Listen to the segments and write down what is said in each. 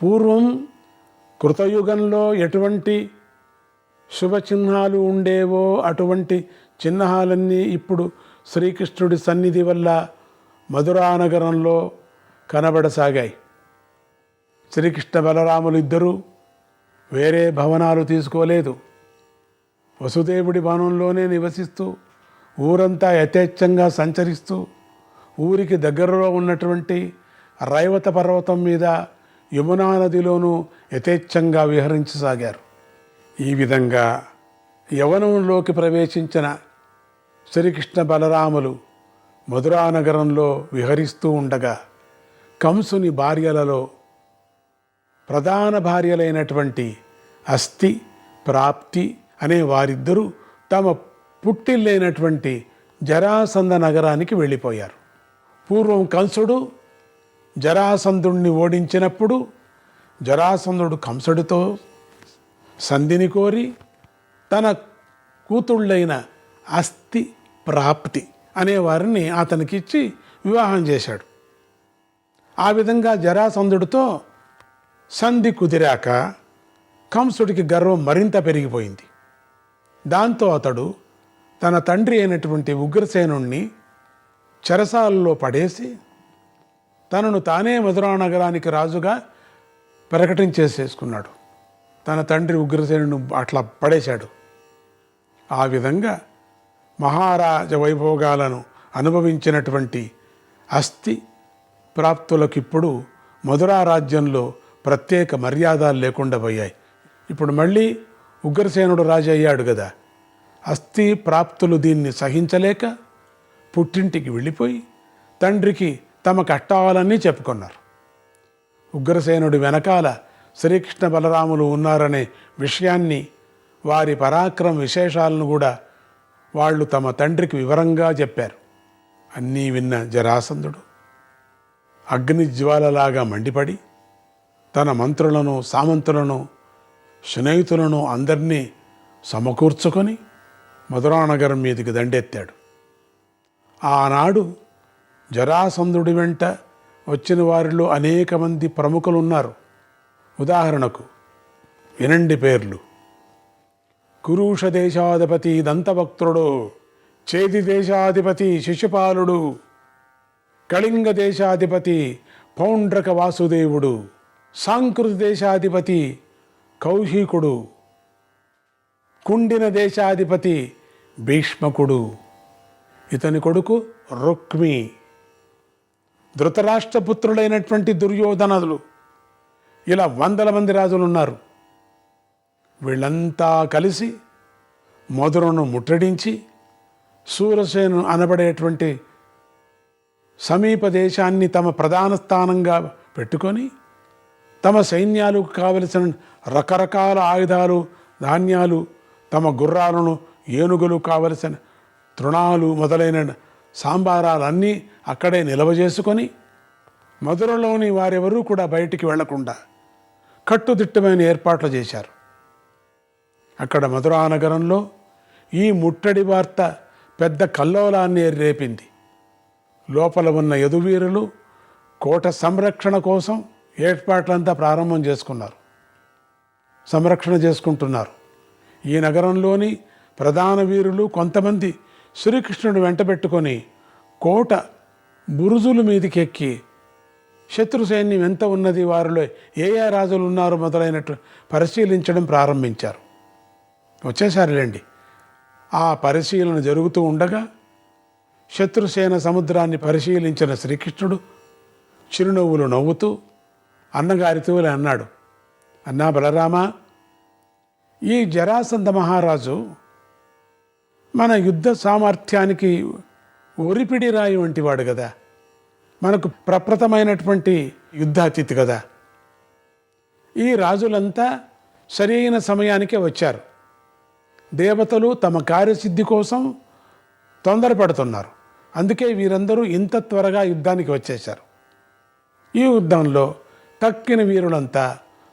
పూర్వం కృతయుగంలో ఎటువంటి శుభచిహ్నాలు ఉండేవో అటువంటి చిహ్నాలన్నీ ఇప్పుడు శ్రీకృష్ణుడి సన్నిధి వల్ల మధురానగరంలో కనబడసాగాయి. శ్రీకృష్ణ బలరాములు ఇద్దరూ వేరే భవనాలు తీసుకోలేదు. వసుదేవుడి భవనంలోనే నివసిస్తూ ఊరంతా యథేచ్ఛంగా సంచరిస్తూ ఊరికి దగ్గరలో ఉన్నటువంటి రైవత పర్వతం మీద యమునా నదిలోనూ యథేచ్ఛంగా విహరించసాగారు. ఈ విధంగా యవనంలోకి ప్రవేశించిన శ్రీకృష్ణ బలరాములు మధురానగరంలో విహరిస్తూ ఉండగా కంసుని భార్యలలో ప్రధాన భార్యలైనటువంటి అస్థి, ప్రాప్తి అనే వారిద్దరూ తమ పుట్టిల్లైనటువంటి జరాసంధ నగరానికి వెళ్ళిపోయారు. పూర్వం కంసుడు జరాసంధుణ్ణి ఓడించినప్పుడు జరాసంధుడు కంసుడితో సంధిని కోరి తన కూతుళ్ళైన అస్థి, ప్రాప్తి అనే వారిని అతనికిచ్చి వివాహం చేశాడు. ఆ విధంగా జరాసంధుడితో సంధి కుదిరాక కంసుడికి గర్వం మరింత పెరిగిపోయింది. దాంతో అతడు తన తండ్రి అయినటువంటి ఉగ్రసేనుణ్ణి చెరసాలలో పడేసి తనను తానే మధురానగరానికి రాజుగా ప్రకటించేసేసుకున్నాడు. తన తండ్రి ఉగ్రసేనుని అట్లా పడేశాడు. ఆ విధంగా మహారాజ వైభోగాలను అనుభవించినటువంటి అస్థి ప్రాప్తులకు ఇప్పుడు మధురా రాజ్యంలో ప్రత్యేక మర్యాదలు లేకుండా పోయాయి. ఇప్పుడు మళ్ళీ ఉగ్రసేనుడు రాజు అయ్యాడు కదా. అస్థి ప్రాప్తులు దీన్ని సహించలేక పుట్టింటికి వెళ్ళిపోయి తండ్రికి తమ కట్టాలన్నీ చెప్పుకున్నారు. ఉగ్రసేనుడి వెనకాల శ్రీకృష్ణ బలరాములు ఉన్నారనే విషయాన్ని, వారి పరాక్రమ విశేషాలను కూడా వాళ్ళు తమ తండ్రికి వివరంగా చెప్పారు. అన్నీ విన్న జరాసంధుడు అగ్నిజ్వాలలాగా మండిపడి తన మంత్రులను, సామంతులను, స్నేహితులను అందరినీ సమకూర్చుకొని మధురానగరం మీదికి దండెత్తాడు. ఆనాడు జరాసంధుడి వెంట వచ్చిన వారిలో అనేక మంది ప్రముఖులు ఉన్నారు. ఉదాహరణకు వినండి పేర్లు: కురుష దేశాధిపతి దంతభక్తుడు, చేది దేశాధిపతి శిశుపాలుడు, కళింగ దేశాధిపతి పౌండ్రక వాసుదేవుడు, సాంకృతి దేశాధిపతి కౌశికుడు, కుండిన దేశాధిపతి భీష్మకుడు, ఇతని కొడుకు రుక్మి, ధృతరాష్ట్రపుత్రులైనటువంటి దుర్యోధనలు, ఇలా వందల మంది రాజులు ఉన్నారు. వీళ్ళంతా కలిసి మధురను ముట్టడించి శూరసేను అనబడేటువంటి సమీప దేశాన్ని తమ ప్రధాన స్థానంగా పెట్టుకొని తమ సైన్యాలకు కావలసిన రకరకాల ఆయుధాలు, ధాన్యాలు, తమ గుర్రాలను, ఏనుగులు, కావలసిన తృణాలు మొదలైన సాంబారాలన్నీ అక్కడే నిల్వ చేసుకొని మధురలోని వారెవరూ కూడా బయటికి వెళ్లకుండా కట్టుదిట్టమైన ఏర్పాట్లు చేశారు. అక్కడ మధురానగరంలో ఈ ముట్టడి వార్త పెద్ద కల్లోలాన్ని రేపింది. లోపల ఉన్న యదువీరులు కోట సంరక్షణ కోసం ఏర్పాట్లంతా ప్రారంభం చేసుకున్నారు, సంరక్షణ చేసుకుంటున్నారు. ఈ నగరంలోని ప్రధాన వీరులు కొంతమంది శ్రీకృష్ణుడు వెంటబెట్టుకొని కోట బురుజుల మీదికి ఎక్కి శత్రు సైన్యం ఎంత ఉన్నది, వారిలో ఏ ఏ రాజులు ఉన్నారు మొదలైనట్టు పరిశీలించడం ప్రారంభించారు. వచ్చేసారులేండి. ఆ పరిశీలన జరుగుతూ ఉండగా శత్రుసేన సముద్రాన్ని పరిశీలించిన శ్రీకృష్ణుడు చిరునవ్వులు నవ్వుతూ అన్నగారితో అన్నాడు: అన్నా బలరామా, ఈ జరాసంధ మహారాజు మన యుద్ధ సామర్థ్యానికి ఒరిపిడి రాయి వంటివాడు కదా, మనకు ప్రప్రథమైనటువంటి యుద్ధాతిథి కదా. ఈ రాజులంతా సరైన సమయానికే వచ్చారు. దేవతలు తమ కార్యసిద్ధి కోసం తొందరపడుతున్నారు. అందుకే వీరందరూ ఇంత త్వరగా యుద్ధానికి వచ్చేశారు. ఈ యుద్ధంలో తక్కిన వీరులంతా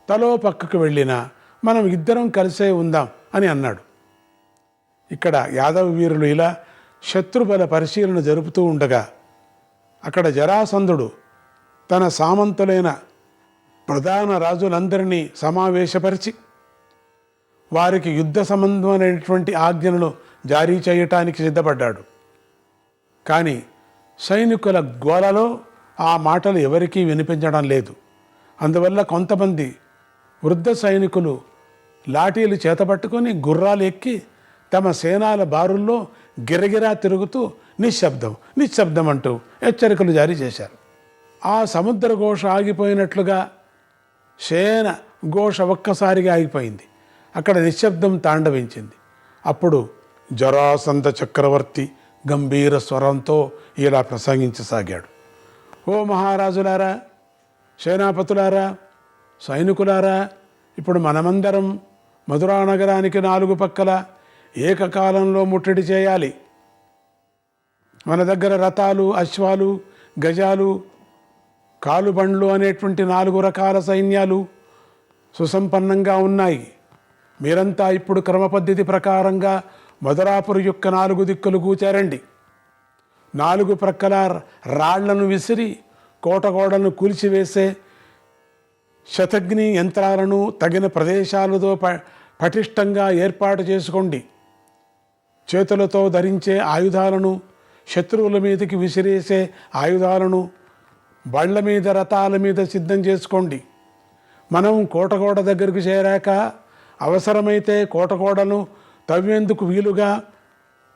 తలో పక్కకు వెళ్ళినా మనం ఇద్దరం కలిసే ఉందాం అని అన్నాడు. ఇక్కడ యాదవ వీరులు ఇలా శత్రుబల పరిశీలన జరుపుతూ ఉండగా అక్కడ జరాసంధుడు తన సామంతులైన ప్రధాన రాజులందరినీ సమావేశపరిచి వారికి యుద్ధ సంబంధమైనటువంటి ఆజ్ఞలను జారీ చేయటానికి సిద్ధపడ్డాడు. కానీ సైనికుల గోలలో ఆ మాటలు ఎవరికీ వినిపించడం లేదు. అందువల్ల కొంతమంది వృద్ధ సైనికులు లాఠీలు చేతపట్టుకొని గుర్రాలు ఎక్కి తమ సేనాల బారుల్లో గిరగిరా తిరుగుతూ నిశ్శబ్దం నిశ్శబ్దం అంటూ హెచ్చరికలు జారీ చేశారు. ఆ సముద్ర ఘోష ఆగిపోయినట్లుగా సేన ఘోష ఒక్కసారిగా ఆగిపోయింది. అక్కడ నిశ్శబ్దం తాండవించింది. అప్పుడు జరాసంధ చక్రవర్తి గంభీర స్వరంతో ఇలా ప్రసంగించసాగాడు. ఓ మహారాజులారా, సేనాపతులారా, సైనికులారా, ఇప్పుడు మనమందరం మధురా నగరానికి 4 పక్కల ఏకకాలంలో ముట్టడి చేయాలి. మన దగ్గర రథాలు, అశ్వాలు, గజాలు, కాలుబండ్లు అనేటువంటి 4 రకాల సైన్యాలు సుసంపన్నంగా ఉన్నాయి. మీరంతా ఇప్పుడు క్రమపద్ధతి ప్రకారంగా మధురాపురి యొక్క 4 దిక్కులు కూచారండి. 4 ప్రక్కల రాళ్లను విసిరి కోటగోడలను కూల్చివేసే శతఘ్ని యంత్రాలను తగిన ప్రదేశాలతో పటిష్టంగా ఏర్పాటు చేసుకోండి. చేతులతో ధరించే ఆయుధాలను, శత్రువుల మీదకి విసిరేసే ఆయుధాలను బళ్ళ మీద, రథాల మీద సిద్ధం చేసుకోండి. మనం కోటగోడ దగ్గరకు చేరాక అవసరమైతే కోటగోడను తవ్వేందుకు వీలుగా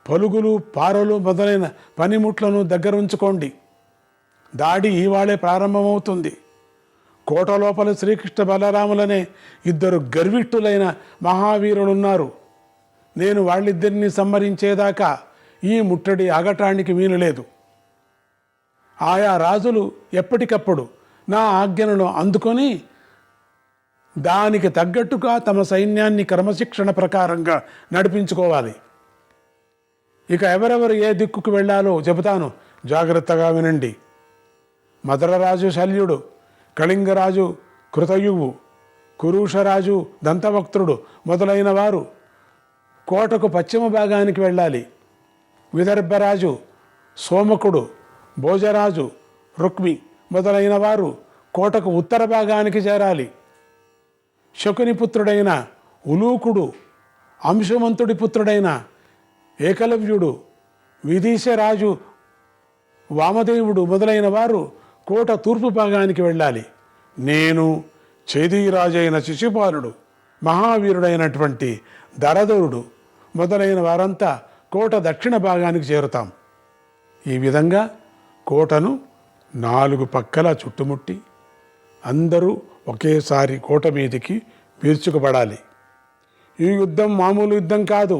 పలుగులు, పారలు మొదలైన పనిముట్లను దగ్గర ఉంచుకోండి. దాడి ఈవాళే ప్రారంభమవుతుంది. కోట లోపల శ్రీకృష్ణ బలరాములనే 2 గర్విష్ఠులైన మహావీరులున్నారు. నేను వాళ్ళిద్దరినీ సంహరించేదాకా ఈ ముట్టడి ఆగటానికి వీలులేదు. ఆయా రాజులు ఎప్పటికప్పుడు నా ఆజ్ఞలను అందుకొని దానికి తగ్గట్టుగా తమ సైన్యాన్ని క్రమశిక్షణ ప్రకారంగా నడిపించుకోవాలి. ఇక ఎవరెవరు ఏ దిక్కుకు వెళ్ళాలో చెబుతాను, జాగ్రత్తగా వినండి. మధురరాజు శల్యుడు, కళింగరాజు కృతయువు, కురుషరాజు దంతవక్త్రుడు మొదలైన వారు కోటకు పశ్చిమ భాగానికి వెళ్ళాలి. విదర్భరాజు సోమకుడు, భోజరాజు రుక్మి మొదలైన వారు కోటకు ఉత్తర భాగానికి చేరాలి. శకుని పుత్రుడైన ఉలూకుడు, అంశుమంతుడి పుత్రుడైన ఏకలవ్యుడు, విదీశరాజు వామదేవుడు మొదలైన వారు కోట తూర్పు భాగానికి వెళ్ళాలి. నేను చేదీరాజైన శిశుపాలుడు, మహావీరుడైనటువంటి దరదరుడు మొదలైన వారంతా కోట దక్షిణ భాగానికి చేరుతాం. ఈ విధంగా కోటను 4 పక్కల చుట్టుముట్టి అందరూ ఒకేసారి కోట మీదికి పీల్చుకుపడాలి. ఈ యుద్ధం మామూలు యుద్ధం కాదు.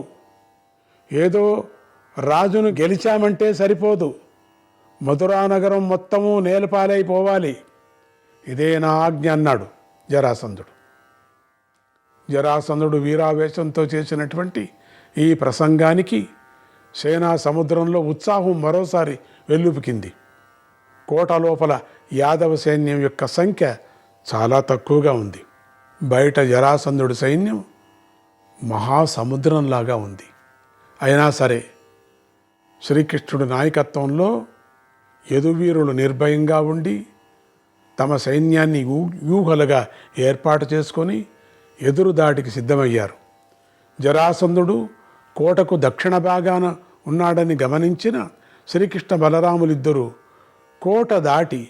ఏదో రాజును గెలిచామంటే సరిపోదు. మధురా నగరం మొత్తము నేలపాలైపోవాలి. ఇదే నా ఆజ్ఞ అన్నాడు జరాసంధుడు. జరాసంధుడు వీరావేశంతో చేసినటువంటి ఈ ప్రసంగానికి సేనా సముద్రంలో ఉత్సాహం మరోసారి వెల్లుపుకింది. కోట లోపల యాదవ సైన్యం యొక్క సంఖ్య చాలా తక్కువగా ఉంది. బయట జరాసంధుడి సైన్యం మహాసముద్రంలాగా ఉంది. అయినా సరే శ్రీకృష్ణుడి నాయకత్వంలో యదువీరులు నిర్భయంగా ఉండి తమ సైన్యాన్ని వ్యూహలుగా ఏర్పాటు చేసుకొని ఎదురుదాడికి సిద్ధమయ్యారు. జరాసంధుడు కోటకు దక్షిణ భాగాన ఉన్నాడని గమనించిన శ్రీకృష్ణ బలరాములిద్దరూ కోట దాటి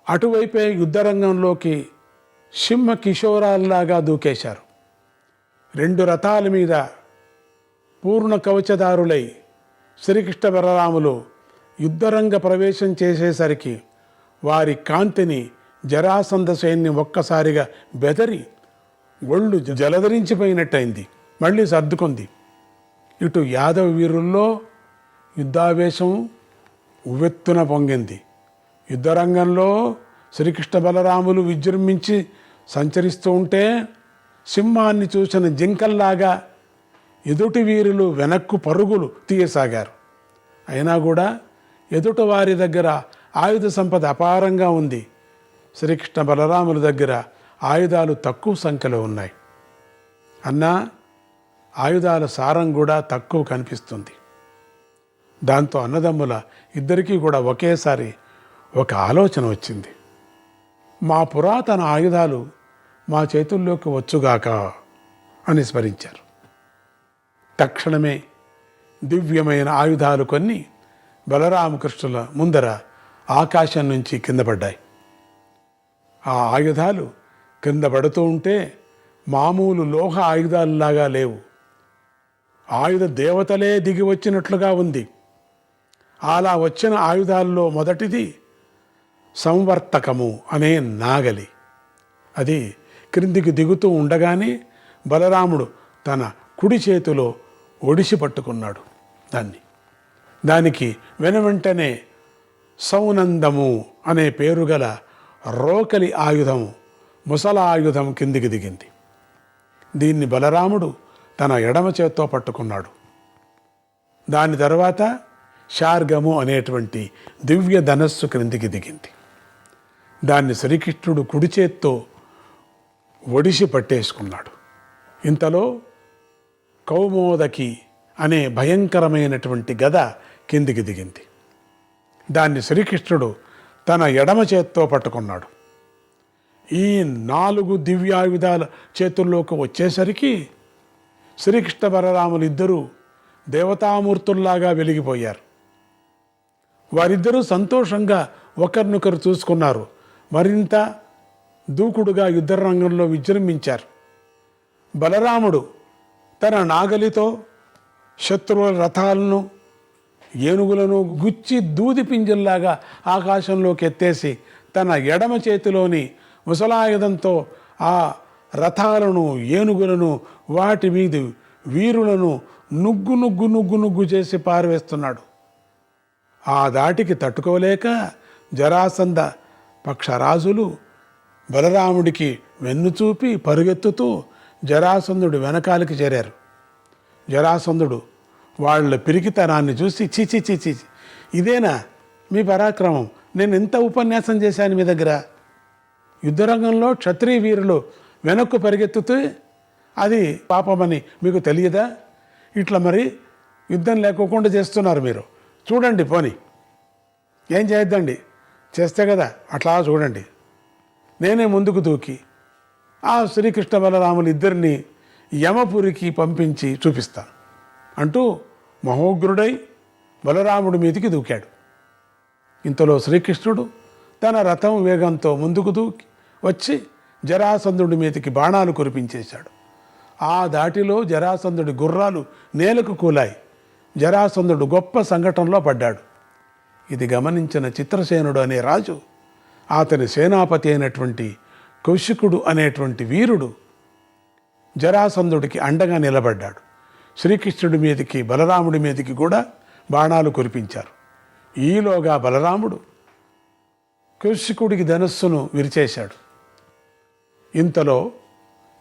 అటువైపే యుద్ధరంగంలోకి సింహ కిషోరాల్లాగా దూకేశారు. 2 రథాల మీద పూర్ణ కవచదారులై శ్రీకృష్ణ బలరాములు యుద్ధరంగ ప్రవేశం చేసేసరికి వారి కాంతిని జరాసంధ సైన్యం ఒక్కసారిగా బెదరి ఒళ్ళు జలధరించిపోయినట్టయింది. మళ్ళీ సర్దుకుంది. ఇటు యాదవ వీరుల్లో యుద్ధావేశం ఉవ్వెత్తున పొంగింది. యుద్ధరంగంలో శ్రీకృష్ణ బలరాములు విజృంభించి సంచరిస్తూ ఉంటే సింహాన్ని చూసిన జింకల్లాగా ఎదుటి వీరులు వెనక్కు పరుగులు తీయసాగారు. అయినా కూడా ఎదుట వారి దగ్గర ఆయుధ సంపద అపారంగా ఉంది. శ్రీకృష్ణ బలరాముల దగ్గర ఆయుధాలు తక్కువ సంఖ్యలో ఉన్నాయి. అన్నా ఆయుధాల సారం కూడా తక్కువ కనిపిస్తుంది. దాంతో అన్నదమ్ముల ఇద్దరికీ కూడా ఒకేసారి ఒక ఆలోచన వచ్చింది. మా పురాతన ఆయుధాలు మా చేతుల్లోకి వచ్చుగాక అని స్మరించారు. తక్షణమే దివ్యమైన ఆయుధాలు కొన్ని బలరామకృష్ణుల ముందర ఆకాశం నుంచి కింద పడ్డాయి. ఆ ఆయుధాలు కింద పడుతూ ఉంటే మామూలు లోహ ఆయుధాలలాగా లేవు, ఆయుధ దేవతలే దిగి వచ్చినట్లుగా ఉంది. అలా వచ్చిన ఆయుధాల్లో మొదటిది సంవర్తకము అనే నాగలి. అది క్రిందికి దిగుతూ ఉండగానే బలరాముడు తన కుడి చేతిలో ఒడిసి పట్టుకున్నాడు దానికి వెనువెంటనే సౌనందము అనే పేరు గల రోకలి ఆయుధం, ముసల ఆయుధం కిందికి దిగింది. దీన్ని బలరాముడు తన ఎడమ చేత్తో పట్టుకున్నాడు. దాని తర్వాత శార్గము అనేటువంటి దివ్య ధనస్సు క్రిందికి దిగింది. దాన్ని శ్రీకృష్ణుడు కుడి చేత్తో ఒడిసి పట్టేసుకున్నాడు. ఇంతలో కౌమోదకి అనే భయంకరమైనటువంటి గద కిందికి దిగింది. దాన్ని శ్రీకృష్ణుడు తన ఎడమ చేత్తో పట్టుకున్నాడు. ఈ 4 దివ్యాయుధాల చేతుల్లోకి వచ్చేసరికి శ్రీకృష్ణ బలరాములు ఇద్దరూ దేవతామూర్తుల్లాగా వెలిగిపోయారు. వారిద్దరూ సంతోషంగా ఒకరినొకరు చూసుకున్నారు. మరింత దూకుడుగా యుద్ధ రంగంలో విజృంభించారు. బలరాముడు తన నాగలితో శత్రువుల రథాలను, ఏనుగులను గుచ్చి దూది పింజల్లాగా ఆకాశంలోకి ఎత్తేసి తన ఎడమ చేతిలోని ముసలాయుధంతో ఆ రథాలను, ఏనుగులను, వాటి మీద వీరులను నుగ్గు నుగ్గు నుగ్గు నుగ్గు చేసి పారవేస్తున్నాడు. ఆ దాటికి తట్టుకోలేక జరాసంధ పక్షరాజులు బలరాముడికి వెన్నుచూపి పరుగెత్తుతూ జరాసంధుడి వెనకాలకి చేరారు. జరాసంధుడు వాళ్ళ పిరికితనాన్ని చూసి చీచి చీచి, ఇదేనా మీ పరాక్రమం? నేను ఎంత ఉపన్యాసం చేశాను మీ దగ్గర. యుద్ధరంగంలో క్షత్రియ వీరులు వెనక్కు పరిగెత్తుతూ అది పాపమని మీకు తెలియదా? ఇట్లా మరి యుద్ధం లేకోకుండా చేస్తున్నారు మీరు. చూడండి, పోని ఏం చేయొద్దండి, చేస్తే కదా అట్లా చూడండి. నేనే ముందుకు దూకి ఆ శ్రీకృష్ణ బలరాములు ఇద్దరిని యమపురికి పంపించి చూపిస్తాను అంటూ మహోగ్రుడై బలరాముడి మీదికి దూకాడు. ఇంతలో శ్రీకృష్ణుడు తన రథం వేగంతో ముందుకు దూకి వచ్చి జరాసంధుడి మీదికి బాణాలు కురిపించేశాడు. ఆ దాటిలో జరాసంధుడి గుర్రాలు నేలకు కూలాయి. జరాసంధుడు గొప్ప సంఘటనలో పడ్డాడు. ఇది గమనించిన చిత్రసేనుడు అనే రాజు, అతని సేనాపతి అయినటువంటి కౌశికుడు అనేటువంటి వీరుడు జరాసంధుడికి అండగా నిలబడ్డాడు. శ్రీకృష్ణుడి మీదకి, బలరాముడి మీదకి కూడా బాణాలు కురిపించారు. ఈలోగా బలరాముడు కౌశికుడికి ధనస్సును విరిచేశాడు. ఇంతలో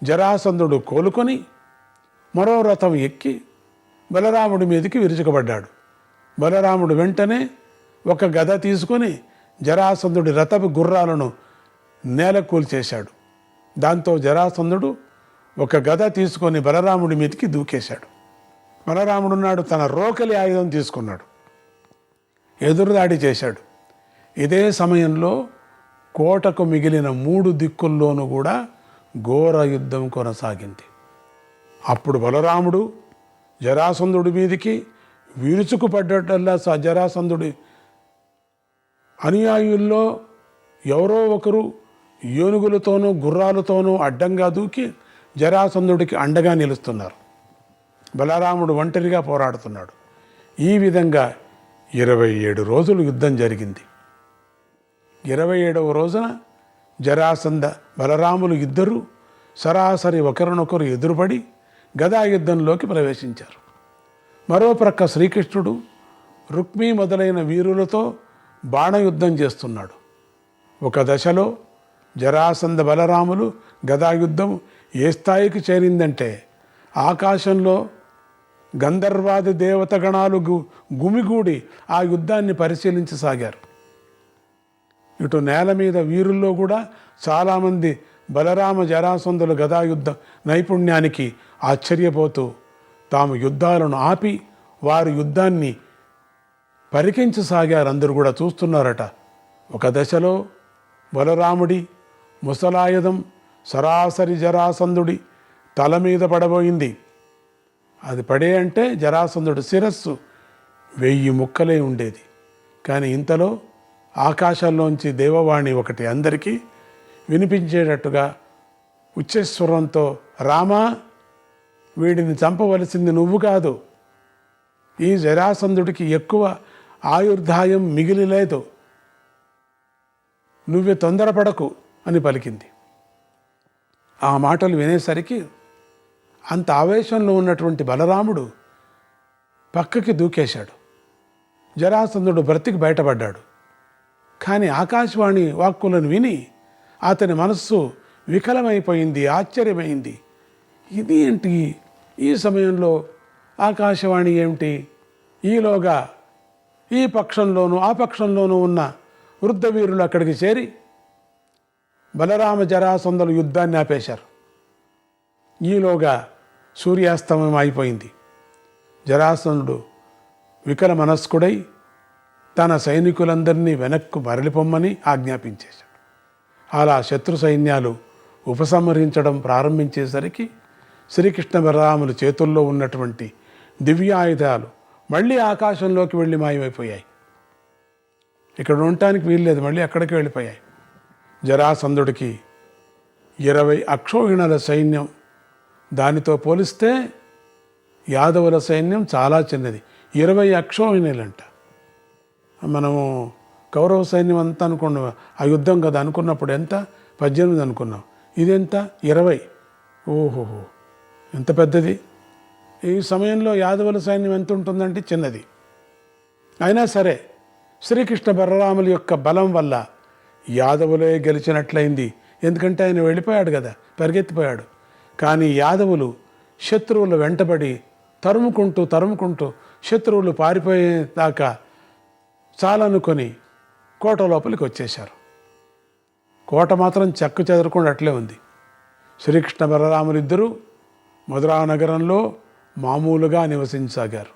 జరాసంధుడు కోలుకొని మరో రథం ఎక్కి బలరాముడి మీదకి విరుచుకబడ్డాడు. బలరాముడు వెంటనే ఒక గద తీసుకొని జరాసంధుడి రథపు గుర్రాలను నేల కూల్చేశాడు. దాంతో జరాసంధుడు ఒక గద తీసుకొని బలరాముడి మీదకి దూకేశాడు. బలరాముడున్నాడు, తన రోకలి ఆయుధం తీసుకున్నాడు, ఎదురుదాడి చేశాడు. ఇదే సమయంలో కోటకు మిగిలిన 3 దిక్కుల్లోనూ కూడా ఘోర యుద్ధం కొనసాగింది. అప్పుడు బలరాముడు జరాసంధుడి మీదికి విరుచుకుపడ్డటల్లా జరాసంధుడి అనుయాయుల్లో ఎవరో ఒకరు ఏనుగులతోనూ గుర్రాలతోనూ అడ్డంగా దూకి జరాసంధుడికి అండగా నిలుస్తున్నారు. బలరాముడు ఒంటరిగా పోరాడుతున్నాడు. ఈ విధంగా 27 రోజులు యుద్ధం జరిగింది. 27వ రోజున జరాసంధ బలరాములు ఇద్దరూ సరాసరి ఒకరినొకరు ఎదురుపడి గదా యుద్ధంలోకి ప్రవేశించారు. మరో ప్రక్క శ్రీకృష్ణుడు రుక్మి మొదలైన వీరులతో బాణయుద్ధం చేస్తున్నాడు. ఒక దశలో జరాసంధ బలరాములు గదాయుద్ధం ఏ స్థాయికి చేరిందంటే ఆకాశంలో గంధర్వాది దేవతగణాలు గుమిగూడి ఆ యుద్ధాన్ని పరిశీలించసాగారు. ఇటు నేల మీద వీరుల్లో కూడా చాలామంది బలరామ జరాసంధుల గదాయుద్ధ నైపుణ్యానికి ఆశ్చర్యపోతూ తాము యుద్ధాలను ఆపి వారి యుద్ధాన్ని పరికించసాగారు. అందరూ కూడా చూస్తున్నారట. ఒక దశలో బలరాముడి ముసలాయుధం సరాసరి జరాసంధుడి తల మీద పడబోయింది. అది పడే అంటే జరాసంధుడి శిరస్సు 1000 ముక్కలై ఉండేది. కానీ ఇంతలో ఆకాశంలోంచి దేవవాణి ఒకటి అందరికీ వినిపించేటట్టుగా ఉచ్చస్వరంతో, రామా, వీడిని చంపవలసింది నువ్వు కాదు, ఈ జరాసంధుడికి ఎక్కువ ఆయుర్దాయం మిగిలి లేదు, నువ్వే తొందరపడకు అని పలికింది. ఆ మాటలు వినేసరికి అంత ఆవేశంలో ఉన్నటువంటి బలరాముడు పక్కకి దూకేశాడు. జరాసంధుడు బ్రతికి బయటపడ్డాడు. కానీ ఆకాశవాణి వాక్కులను విని అతని మనస్సు వికలమైపోయింది, ఆశ్చర్యమైంది. ఇది ఏంటి, ఈ సమయంలో ఆకాశవాణి ఏమిటి? ఈలోగా ఈ పక్షంలోనూ ఆ పక్షంలోనూ ఉన్న వృద్ధ వీరులు అక్కడికి చేరి బలరామ జరాసంధుల యుద్ధాన్ని ఆపేశారు. ఈలోగా సూర్యాస్తమయం అయిపోయింది. జరాసంధుడు వికల మనస్కుడై తన సైనికులందరినీ వెనక్కు మరలిపొమ్మని ఆజ్ఞాపించేశాడు. అలా శత్రు సైన్యాలు ఉపసంహరించడం ప్రారంభించేసరికి శ్రీకృష్ణ బలరాముల చేతుల్లో ఉన్నటువంటి దివ్యాయుధాలు మళ్ళీ ఆకాశంలోకి వెళ్ళి మాయమైపోయాయి. ఇక్కడ ఉండటానికి వీల్లేదు, మళ్ళీ అక్కడికి వెళ్ళిపోయాయి. జరాసంధుడికి 20 అక్షోహిణుల సైన్యం, దానితో పోలిస్తే యాదవుల సైన్యం చాలా చిన్నది. 20 అక్షోహిణులంట. మనము కౌరవ సైన్యం అంతా అనుకున్నాం, ఆ యుద్ధం కదా అనుకున్నప్పుడు ఎంత, 18 అనుకున్నాం. ఇదెంత, 20. ఓహోహో, ఎంత పెద్దది. ఈ సమయంలో యాదవుల సైన్యం ఎంత ఉంటుందంటే చిన్నది. అయినా సరే శ్రీకృష్ణ బలరాముల యొక్క బలం వల్ల యాదవులే గెలిచినట్లయింది. ఎందుకంటే ఆయన వెళ్ళిపోయాడు కదా, పరిగెత్తిపోయాడు. కానీ యాదవులు శత్రువులు వెంటబడి తరుముకుంటూ శత్రువులు పారిపోయేదాకా చాలనుకొని కోట లోపలికి వచ్చేశారు. కోట మాత్రం చెక్కు చెదరకుండా అట్లే ఉంది. శ్రీకృష్ణ బలరాములిద్దరూ మధురా నగరంలో మామూలుగా నివసించసాగారు.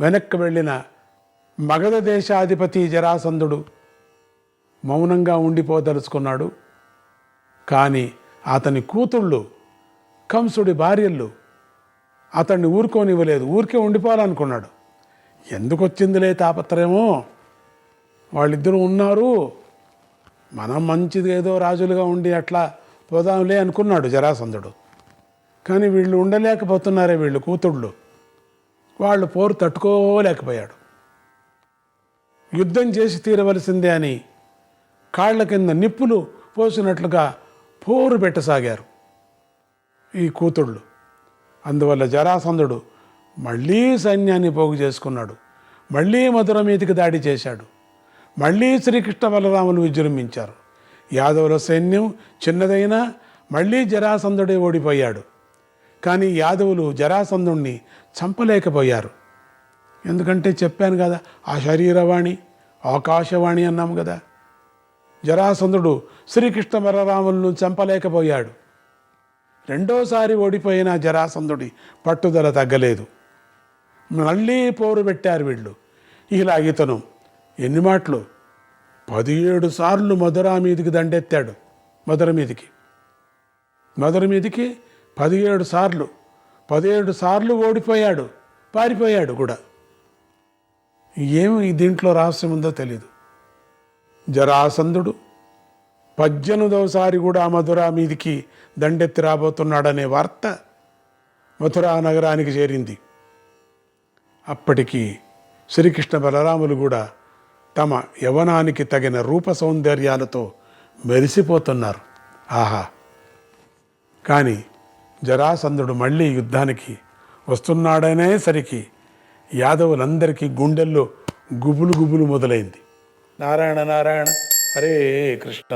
వెనక్కి వెళ్ళిన మగధ దేశాధిపతి జరాసంధుడు మౌనంగా ఉండిపోదలుచుకున్నాడు. కానీ అతని కూతుళ్ళు, కంసుడి భార్యలు అతన్ని ఊరుకోనివ్వలేదు. ఊరికే ఉండిపోవాలనుకున్నాడు. ఎందుకు వచ్చిందిలే తాపత్రయమో, వాళ్ళిద్దరూ ఉన్నారు, మనం మంచిది ఏదో రాజులుగా ఉండి అట్లా పోదాంలే అనుకున్నాడు జరాసంధుడు. కానీ వీళ్ళు ఉండలేకపోతున్నారే, వీళ్ళు కూతుళ్ళు, వాళ్ళు పోరు తట్టుకోలేకపోయాడు. యుద్ధం చేసి తీరవలసిందే అని కాళ్ల కింద నిప్పులు పోసినట్లుగా పోరు పెట్టసాగారు ఈ కూతుళ్ళు. అందువల్ల జరాసంధుడు మళ్ళీ సైన్యాన్ని పోగు చేసుకున్నాడు. మళ్ళీ మధుర మీదికి దాడి చేశాడు. మళ్ళీ శ్రీకృష్ణ బలరాములు విజృంభించారు. యాదవుల సైన్యం చిన్నదైనా మళ్ళీ జరాసంధుడే ఓడిపోయాడు. కానీ యాదవులు జరాసంధుణ్ణి చంపలేకపోయారు. ఎందుకంటే చెప్పాను కదా, ఆ శరీరవాణి ఆకాశవాణి అన్నాము కదా. జరాసంధుడు శ్రీకృష్ణ బలరాములను చంపలేకపోయాడు. రెండోసారి ఓడిపోయిన జరాసంధుడి పట్టుదల తగ్గలేదు. మళ్ళీ పోరు పెట్టారు వీళ్ళు. ఇలా ఇతను ఎన్ని మాటలు, 17 సార్లు మధురా మీదికి దండెత్తాడు. మధుర మీదికి 17 సార్లు, 17 సార్లు ఓడిపోయాడు, పారిపోయాడు కూడా. ఏమి దీంట్లో రహస్యం ఉందో తెలీదు. జరాసంధుడు 18వసారి కూడా మధురా మీదికి దండెత్తి రాబోతున్నాడనే వార్త మథురా నగరానికి చేరింది. అప్పటికి శ్రీకృష్ణ బలరాములు కూడా తమ యవనానికి తగిన రూప సౌందర్యాలతో మెరిసిపోతున్నారు. ఆహా! కానీ జరాసంధుడు మళ్ళీ యుద్ధానికి వస్తున్నాడనేసరికి యాదవులందరికీ గుండెల్లో గుబులు మొదలైంది. నారాయణ నారాయణ, హరే కృష్ణ.